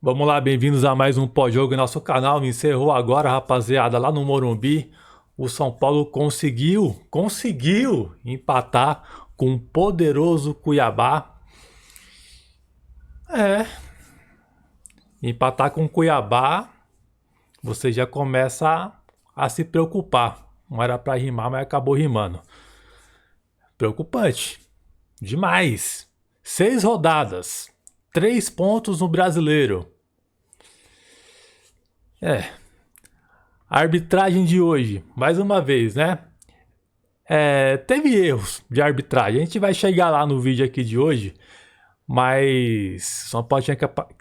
Vamos lá, bem-vindos a mais um pós-jogo em nosso canal. Encerrou agora, rapaziada, lá no Morumbi. O São Paulo conseguiu empatar com o poderoso Cuiabá. Empatar com o Cuiabá, você já começa a se preocupar. Não era pra rimar, mas acabou rimando. Preocupante. Demais. 6 rodadas. 3 pontos no Brasileiro. A arbitragem de hoje, mais uma vez, né? Teve erros de arbitragem. A gente vai chegar lá no vídeo aqui de hoje. Mas São Paulo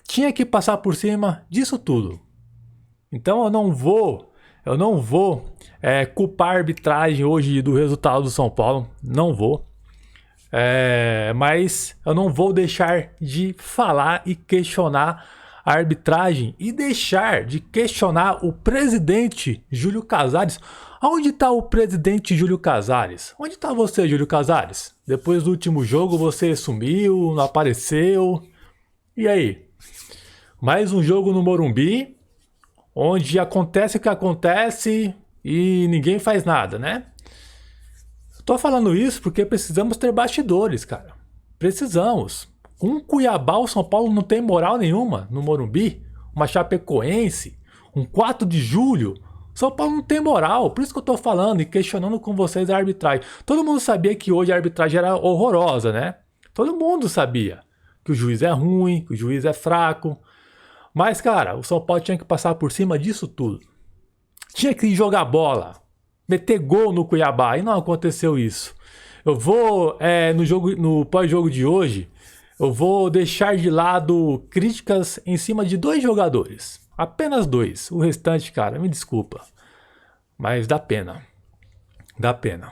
tinha que passar por cima disso tudo. Então eu não vou culpar a arbitragem hoje do resultado do São Paulo. Não vou. Mas eu não vou deixar de falar e questionar a arbitragem e deixar de questionar o presidente Júlio Casares. Onde está o presidente Júlio Casares? Onde está você, Júlio Casares? Depois do último jogo você sumiu, não apareceu. E aí? Mais um jogo no Morumbi, onde acontece o que acontece e ninguém faz nada, né? Tô falando isso porque precisamos ter bastidores, cara. Precisamos. Com o Cuiabá, o São Paulo não tem moral nenhuma no Morumbi. Uma Chapecoense, um 4 de julho. São Paulo não tem moral. Por isso que eu tô falando e questionando com vocês a arbitragem. Todo mundo sabia que hoje a arbitragem era horrorosa, né? Todo mundo sabia que o juiz é ruim, que o juiz é fraco. Mas, cara, o São Paulo tinha que passar por cima disso tudo. Tinha que jogar bola. Meter gol no Cuiabá, e não aconteceu isso. Eu vou, no pós-jogo de hoje, eu vou deixar de lado críticas em cima de 2 jogadores. Apenas 2. O restante, cara, me desculpa. Mas dá pena. Dá pena.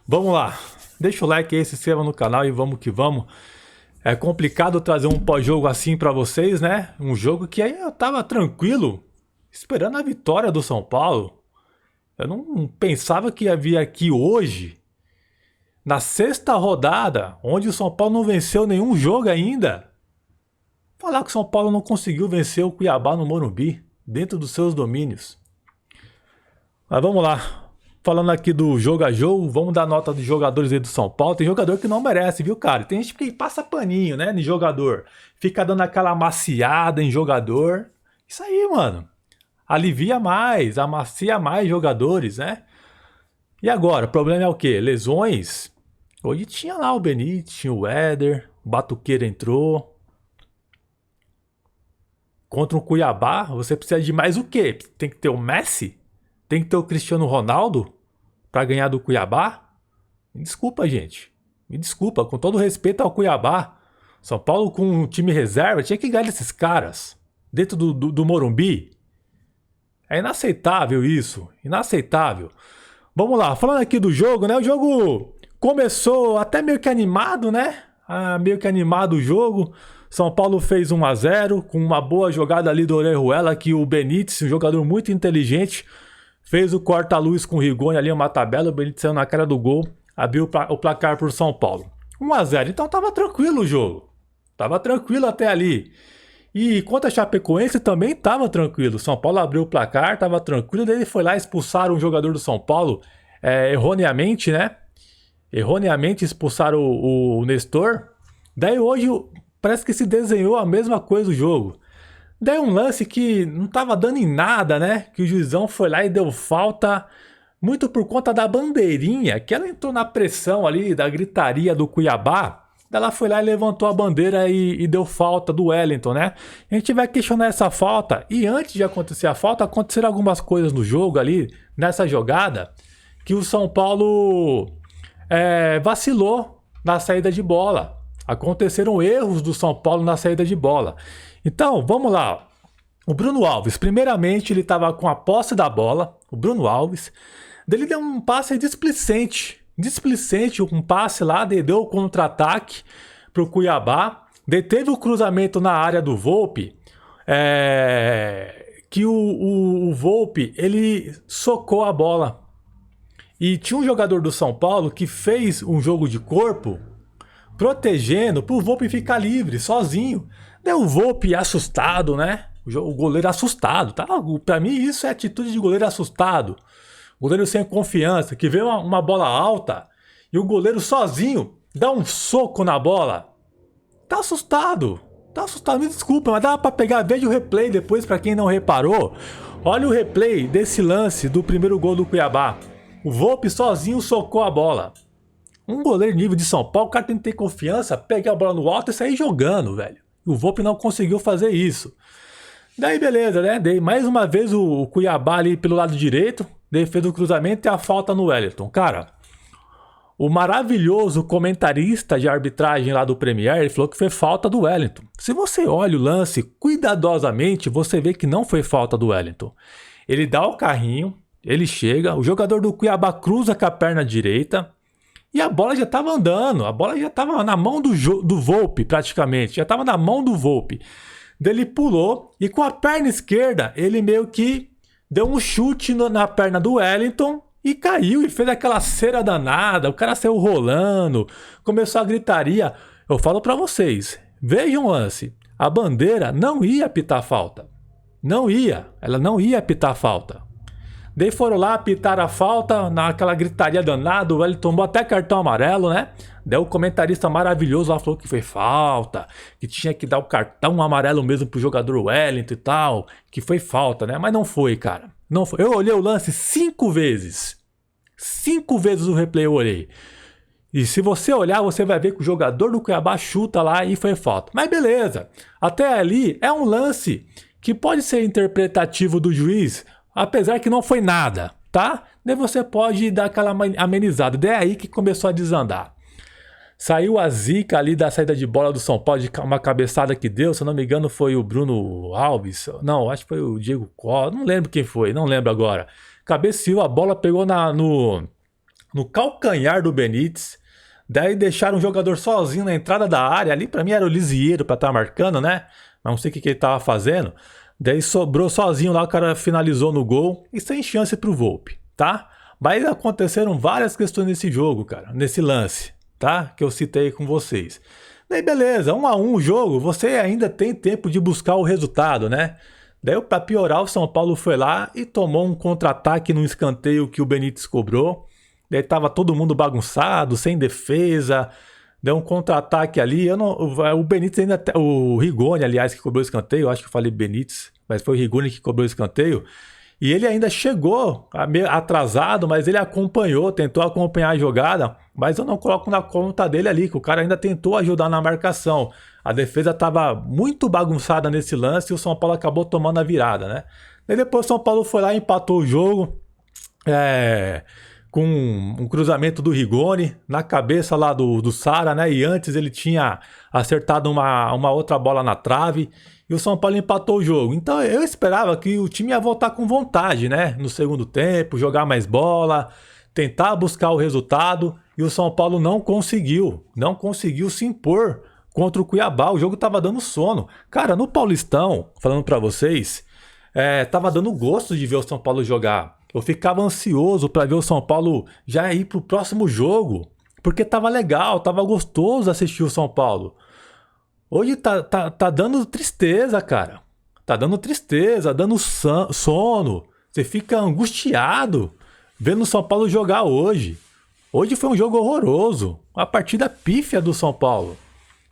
Vamos lá. Deixa o like aí, se inscreva no canal e vamos que vamos. É complicado trazer um pós-jogo assim pra vocês, né? Um jogo que aí eu tava tranquilo, esperando a vitória do São Paulo. Eu não pensava que ia vir aqui hoje, na 6ª rodada, onde o São Paulo não venceu nenhum jogo ainda, falar que o São Paulo não conseguiu vencer o Cuiabá no Morumbi, dentro dos seus domínios. Mas vamos lá. Falando aqui do jogo a jogo, vamos dar nota dos jogadores aí do São Paulo. Tem jogador que não merece, viu, cara? Tem gente que passa paninho, né, em jogador. Fica dando aquela amaciada em jogador. Isso aí, mano. Alivia mais, amacia mais jogadores, né? E agora, o problema é o quê? Lesões? Hoje tinha lá o Benítez, tinha o Éder, o Batuqueira entrou. Contra o Cuiabá, você precisa de mais o quê? Tem que ter o Messi? Tem que ter o Cristiano Ronaldo para ganhar do Cuiabá? Me desculpa, gente. Me desculpa, com todo respeito ao Cuiabá. São Paulo com um time reserva tinha que ganhar desses caras. Dentro do Morumbi. É inaceitável isso, inaceitável. Vamos lá, falando aqui do jogo, né? O jogo começou até meio que animado, né? Meio que animado o jogo. São Paulo fez 1-0 com uma boa jogada ali do Orejuela, que o Benítez, um jogador muito inteligente, fez o corta-luz com o Rigoni ali, uma tabela, o Benítez saiu na cara do gol, abriu o placar para o São Paulo. 1-0, então tava tranquilo o jogo. Tava tranquilo até ali. E quanto a Chapecoense também estava tranquilo. São Paulo abriu o placar, estava tranquilo. Daí ele foi lá expulsar um jogador do São Paulo erroneamente, né? Erroneamente expulsaram o Nestor. Daí hoje parece que se desenhou a mesma coisa o jogo. Daí um lance que não estava dando em nada, né? Que o juizão foi lá e deu falta, muito por conta da bandeirinha, que ela entrou na pressão ali, da gritaria do Cuiabá. Ela foi lá e levantou a bandeira e deu falta do Wellington, né? A gente vai questionar essa falta. E antes de acontecer a falta, aconteceram algumas coisas no jogo ali, nessa jogada, que o São Paulo vacilou na saída de bola. Aconteceram erros do São Paulo na saída de bola. Então, vamos lá. O Bruno Alves, primeiramente, ele estava com a posse da bola, o Bruno Alves. Ele deu um passe displicente, um passe lá, deu o contra-ataque pro Cuiabá, deteve o cruzamento na área do Volpi, que o Volpi, ele socou a bola. E tinha um jogador do São Paulo que fez um jogo de corpo, protegendo pro Volpi ficar livre, sozinho. Daí o Volpi assustado, né? O goleiro assustado, tá? Pra mim isso é atitude de goleiro assustado. Goleiro sem confiança, que vê uma bola alta e o goleiro sozinho dá um soco na bola. Tá assustado. Tá assustado, me desculpa, mas dá pra pegar, veja o replay depois pra quem não reparou. Olha o replay desse lance do primeiro gol do Cuiabá. O Volpi sozinho socou a bola. Um goleiro nível de São Paulo, o cara tem que ter confiança, pegar a bola no alto e sair jogando, velho. O Volpi não conseguiu fazer isso. Daí beleza, né? Daí mais uma vez o Cuiabá ali pelo lado direito, daí fez o cruzamento e a falta no Wellington. Cara, o maravilhoso comentarista de arbitragem lá do Premier, ele falou que foi falta do Wellington. Se você olha o lance cuidadosamente, você vê que não foi falta do Wellington. Ele dá o carrinho, ele chega, o jogador do Cuiabá cruza com a perna direita e a bola já estava andando, a bola já estava na mão do Volpi praticamente, já estava na mão do Volpi. Daí ele pulou e com a perna esquerda ele meio que deu um chute na perna do Wellington e caiu e fez aquela cera danada, o cara saiu rolando, começou a gritaria. Eu falo pra vocês, vejam o lance, a bandeira não ia apitar falta. Não ia, ela não ia apitar falta. Daí foram lá, apitaram a falta, naquela gritaria danada, ele tomou até cartão amarelo, né? Daí o comentarista maravilhoso lá falou que foi falta, que tinha que dar o cartão amarelo mesmo pro jogador Wellington e tal, que foi falta, né? Mas não foi, cara. Não foi. Eu olhei o lance 5 vezes. 5 vezes o replay eu olhei. E se você olhar, você vai ver que o jogador do Cuiabá chuta lá e foi falta. Mas beleza. Até ali é um lance que pode ser interpretativo do juiz, apesar que não foi nada, tá? Daí você pode dar aquela amenizada. Daí é aí que começou a desandar. Saiu a zica ali da saída de bola do São Paulo, de uma cabeçada que deu, se eu não me engano foi o Bruno Alves, não, acho que foi o Diego Costa, não lembro quem foi, não lembro agora. Cabeceou, a bola pegou no calcanhar do Benítez, daí deixaram o jogador sozinho na entrada da área, ali pra mim era o Lisieiro pra estar marcando, né? Mas não sei o que ele tava fazendo. Daí sobrou sozinho lá, o cara finalizou no gol e sem chance pro Volpi, tá? Mas aconteceram várias questões nesse jogo, cara, nesse lance, tá? Que eu citei com vocês. Daí beleza, 1-1 o jogo, você ainda tem tempo de buscar o resultado, né? Daí pra piorar, o São Paulo foi lá e tomou um contra-ataque no escanteio que o Benítez cobrou. Daí tava todo mundo bagunçado, sem defesa. Deu um contra-ataque ali. O Benítez ainda. O Rigoni, aliás, que cobrou o escanteio. Eu acho que eu falei Benítez, mas foi o Rigoni que cobrou o escanteio. E ele ainda chegou atrasado, mas ele acompanhou, tentou acompanhar a jogada. Mas eu não coloco na conta dele ali, que o cara ainda tentou ajudar na marcação. A defesa estava muito bagunçada nesse lance e o São Paulo acabou tomando a virada, né? E depois o São Paulo foi lá e empatou o jogo. Com um cruzamento do Rigoni na cabeça lá do Sara, né? E antes ele tinha acertado uma outra bola na trave e o São Paulo empatou o jogo. Então eu esperava que o time ia voltar com vontade, né? No segundo tempo, jogar mais bola, tentar buscar o resultado e o São Paulo não conseguiu se impor contra o Cuiabá. O jogo tava dando sono. Cara, no Paulistão, falando pra vocês, tava dando gosto de ver o São Paulo jogar. Eu ficava ansioso para ver o São Paulo já ir pro próximo jogo, porque tava legal, tava gostoso assistir o São Paulo. Hoje tá dando tristeza, cara. Tá dando tristeza, dando sono. Você fica angustiado vendo o São Paulo jogar hoje. Hoje foi um jogo horroroso, uma partida pífia do São Paulo.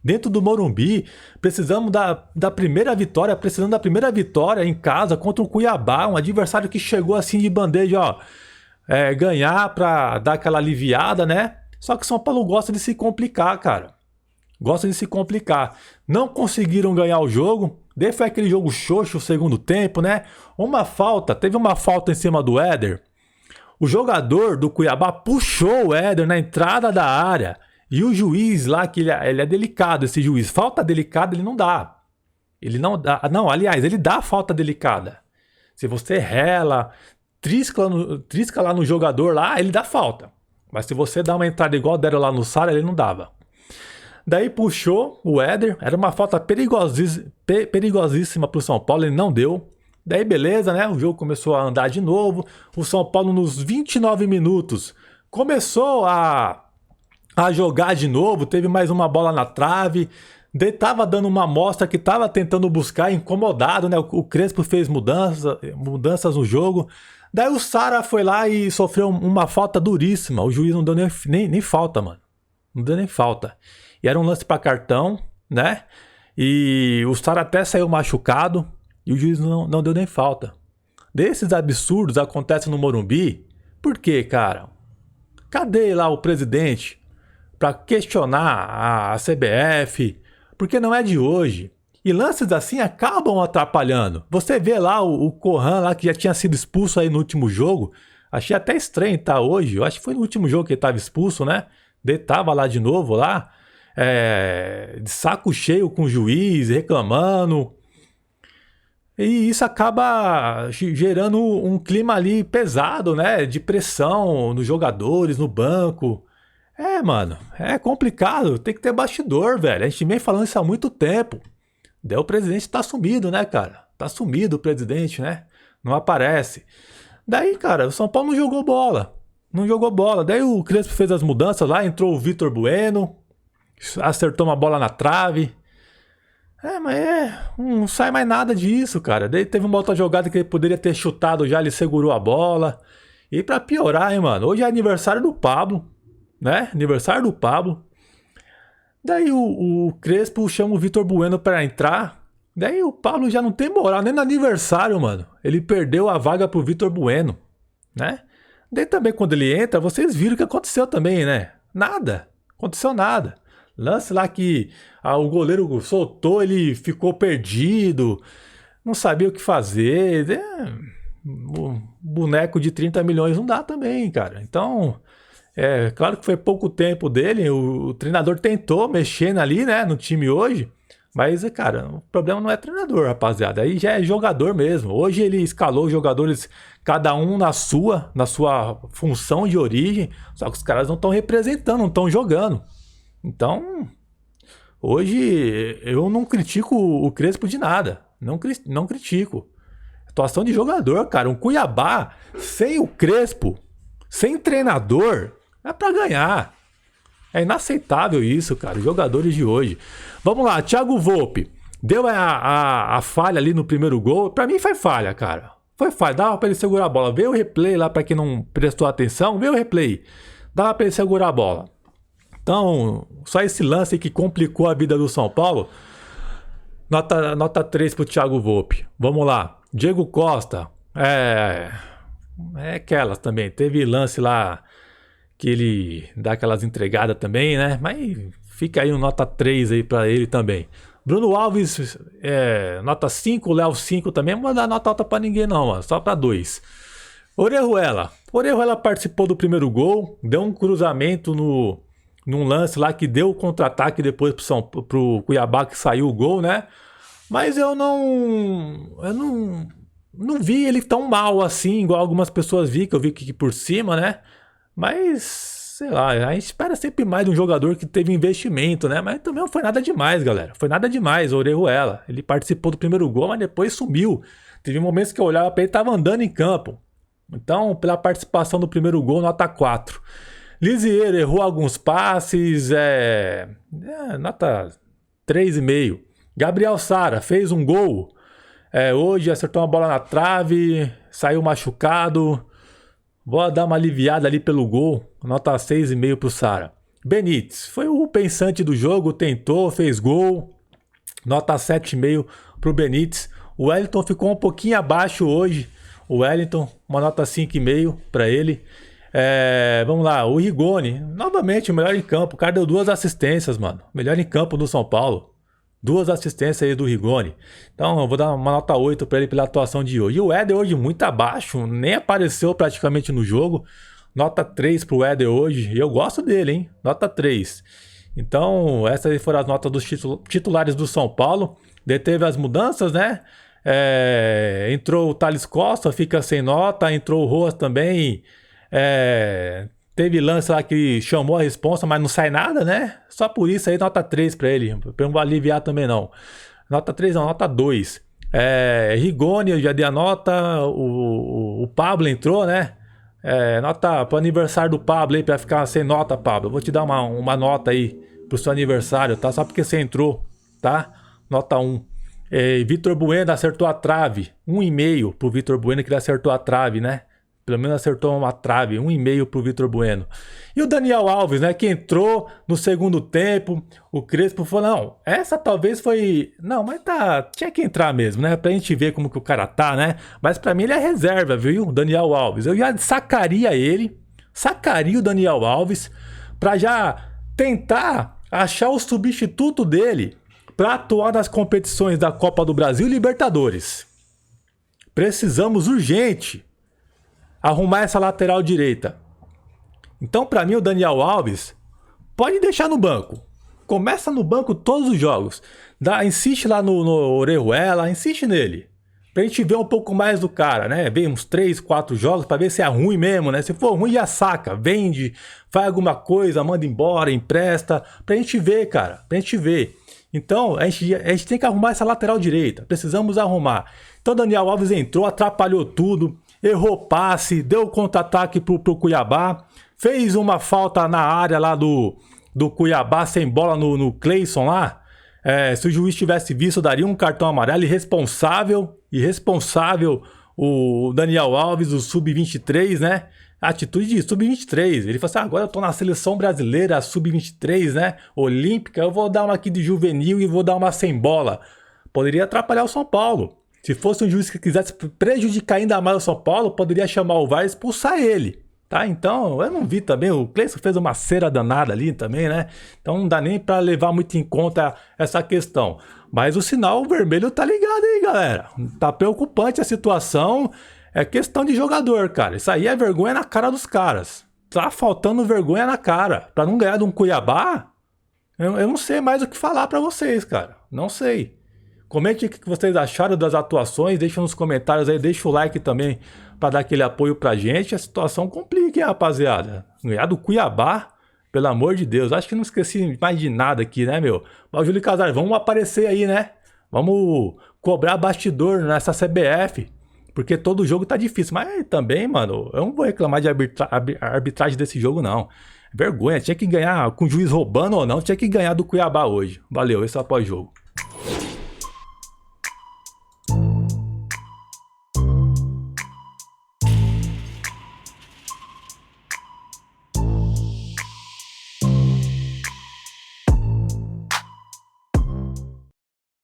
Dentro do Morumbi, precisamos da primeira vitória, em casa contra o Cuiabá, um adversário que chegou assim de bandeja, ó, ganhar pra dar aquela aliviada, né? Só que o São Paulo gosta de se complicar, cara. Gosta de se complicar. Não conseguiram ganhar o jogo, daí foi aquele jogo xoxo o segundo tempo, né? Teve uma falta em cima do Éder. O jogador do Cuiabá puxou o Éder na entrada da área. E o juiz lá, que ele é delicado, esse juiz. Falta delicada ele não dá. Ele não dá. Não, aliás, ele dá falta delicada. Se você rela, trisca lá no jogador lá, ele dá falta. Mas se você dá uma entrada igual deram lá no Sara, ele não dava. Daí puxou o Éder. Era uma falta perigosíssima pro São Paulo, ele não deu. Daí beleza, né? O jogo começou a andar de novo. O São Paulo nos 29 minutos começou a jogar de novo, teve mais uma bola na trave, Daí tava dando uma amostra que tava tentando buscar, incomodado, né? O Crespo fez mudanças no jogo. Daí o Sara foi lá e sofreu uma falta duríssima. O juiz não deu nem falta, mano. Não deu nem falta. E era um lance pra cartão, né? E o Sara até saiu machucado e o juiz não deu nem falta. Desses absurdos acontecem no Morumbi. Por quê, cara? Cadê lá o presidente pra questionar a CBF? Porque não é de hoje. E lances assim acabam atrapalhando. Você vê lá o Corran lá que já tinha sido expulso aí no último jogo. Achei até estranho tá hoje. Eu acho que foi no último jogo que ele estava expulso, né? Ele tava lá de novo lá. De saco cheio com o juiz, reclamando. E isso acaba gerando um clima ali pesado, né? De pressão nos jogadores, no banco. Mano, é complicado. Tem que ter bastidor, velho. A gente vem falando isso há muito tempo. Daí o presidente tá sumido, né, cara? Tá sumido o presidente, né? Não aparece. Daí, cara, o São Paulo não jogou bola. Não jogou bola. Daí o Crespo fez as mudanças lá, entrou o Vitor Bueno, acertou uma bola na trave. Mas não sai mais nada disso, cara. Daí teve uma outra jogada que ele poderia ter chutado já, ele segurou a bola. E pra piorar, hein, mano? Hoje é aniversário do Pablo, né? Aniversário do Pablo. Daí o Crespo chama o Vitor Bueno pra entrar. Daí o Pablo já não tem moral, nem no aniversário, mano. Ele perdeu a vaga pro Vitor Bueno, né? Daí também quando ele entra, vocês viram o que aconteceu também, né? Nada. Aconteceu nada. Lance lá que o goleiro soltou, ele ficou perdido. Não sabia o que fazer. Boneco de 30 milhões não dá também, cara. Então... claro que foi pouco tempo dele, o treinador tentou mexer ali, né, no time hoje, mas, cara, o problema não é treinador, rapaziada, aí já é jogador mesmo. Hoje ele escalou os jogadores, cada um na sua função de origem, só que os caras não estão representando, não estão jogando. Então, hoje eu não critico o Crespo de nada, não critico. Atuação de jogador, cara, um Cuiabá sem o Crespo, sem treinador, é pra ganhar. É inaceitável isso, cara. Os jogadores de hoje. Vamos lá, Thiago Volpe. Deu a falha ali no primeiro gol. Pra mim foi falha, cara. Foi falha. Dava pra ele segurar a bola. Veio o replay lá pra quem não prestou atenção. Veio o replay. Dava pra ele segurar a bola. Então, só esse lance que complicou a vida do São Paulo. Nota 3 pro Thiago Volpe. Vamos lá. Diego Costa. Aquelas também. Teve lance lá que ele dá aquelas entregadas também, né? Mas fica aí um nota 3 aí pra ele também. Bruno Alves, nota 5, Léo 5 também. Não vou dar nota alta pra ninguém não, mano. Só pra 2. Orejuela participou do primeiro gol. Deu um cruzamento num lance lá que deu o contra-ataque depois pro Cuiabá que saiu o gol, né? Mas eu não vi ele tão mal assim, igual algumas pessoas vi, que eu vi aqui por cima, né? Mas, sei lá, a gente espera sempre mais de um jogador que teve investimento, né? Mas também não foi nada demais, galera. Foi nada demais, o Orejuela. Ele participou do primeiro gol, mas depois sumiu. Teve momentos que eu olhava pra ele e tava andando em campo. Então, pela participação do primeiro gol, nota 4. Lisieiro errou alguns passes, nota 3,5. Gabriel Sara fez um gol. Hoje acertou uma bola na trave, saiu machucado. Vou dar uma aliviada ali pelo gol. Nota 6,5 pro Sara. Benítez foi o pensante do jogo, tentou, fez gol. Nota 7,5 pro Benítez. O Wellington ficou um pouquinho abaixo hoje. O Wellington, uma nota 5,5 para ele. Vamos lá, o Rigoni, novamente o melhor em campo. O cara deu 2 assistências, mano. Melhor em campo do São Paulo. 2 assistências aí do Rigoni. Então eu vou dar uma nota 8 para ele pela atuação de hoje. E o Éder hoje muito abaixo, nem apareceu praticamente no jogo. Nota 3 pro Éder hoje. E eu gosto dele, hein? Nota 3. Então essas foram as notas dos titulares do São Paulo. Deteve as mudanças, né? Entrou o Thales Costa, fica sem nota. Entrou o Roas também. Teve lance lá que chamou a responsa, mas não sai nada, né? Só por isso aí, nota 3 pra ele. Eu não vou aliviar também, não. Nota 3 não, nota 2. Rigoni, eu já dei a nota. O Pablo entrou, né? Nota pro aniversário do Pablo aí, pra ficar sem nota, Pablo. Eu vou te dar uma nota aí pro seu aniversário, tá? Só porque você entrou. tá? Nota 1. Vitor Bueno acertou a trave. 1,5 pro Vitor Bueno, que ele acertou a trave, né? Pelo menos acertou uma trave, 1,5 pro Vitor Bueno. E o Daniel Alves, né? Que entrou no segundo tempo. O Crespo falou, não, essa talvez foi... Não, mas tinha que entrar mesmo, né? Pra gente ver como que o cara tá, né? Mas pra mim ele é reserva, viu? O Daniel Alves. Eu já sacaria ele, sacaria o Daniel Alves pra já tentar achar o substituto dele pra atuar nas competições da Copa do Brasil e Libertadores. Precisamos urgente arrumar essa lateral direita. Então, pra mim, o Daniel Alves pode deixar no banco. Começa no banco todos os jogos. Insiste lá no Orejuela, insiste nele. Pra gente ver um pouco mais do cara, né? Ver uns 3, 4 jogos pra ver se é ruim mesmo, né? Se for ruim, já saca. Vende, faz alguma coisa, manda embora, empresta. Pra gente ver, cara. Pra gente ver. Então, a gente tem que arrumar essa lateral direita. Precisamos arrumar. Então, Daniel Alves entrou, atrapalhou tudo. Errou passe, deu contra-ataque pro Cuiabá. Fez uma falta na área lá do Cuiabá, sem bola no Cleison lá. Se o juiz tivesse visto, daria um cartão amarelo. Irresponsável o Daniel Alves, o Sub-23, né? Atitude de Sub-23. Ele falou assim, agora eu tô na seleção brasileira, Sub-23, né? Olímpica, eu vou dar uma aqui de juvenil e vou dar uma sem bola. Poderia atrapalhar o São Paulo. Se fosse um juiz que quisesse prejudicar ainda mais o São Paulo, poderia chamar o VAR e expulsar ele. Tá? Então, eu não vi também, o Cleison fez uma cera danada ali também, né? Então não dá nem pra levar muito em conta essa questão. Mas o sinal vermelho tá ligado aí, galera. Tá preocupante a situação. É questão de jogador, cara. Isso aí é vergonha na cara dos caras. Tá faltando vergonha na cara. Pra não ganhar de um Cuiabá, eu não sei mais o que falar pra vocês, cara. Não sei. Comente o que vocês acharam das atuações, deixa nos comentários aí, deixa o like também para dar aquele apoio pra gente. A situação complica, hein, rapaziada? Ganhar do Cuiabá, pelo amor de Deus. Acho que não esqueci mais de nada aqui, né, meu? Mas, Júlio Casares, vamos aparecer aí, né? Vamos cobrar bastidor nessa CBF, porque todo jogo tá difícil. Mas também, mano, eu não vou reclamar de arbitragem desse jogo, não. Vergonha, tinha que ganhar com o juiz roubando ou não, tinha que ganhar do Cuiabá hoje. Valeu, esse é o pós-jogo.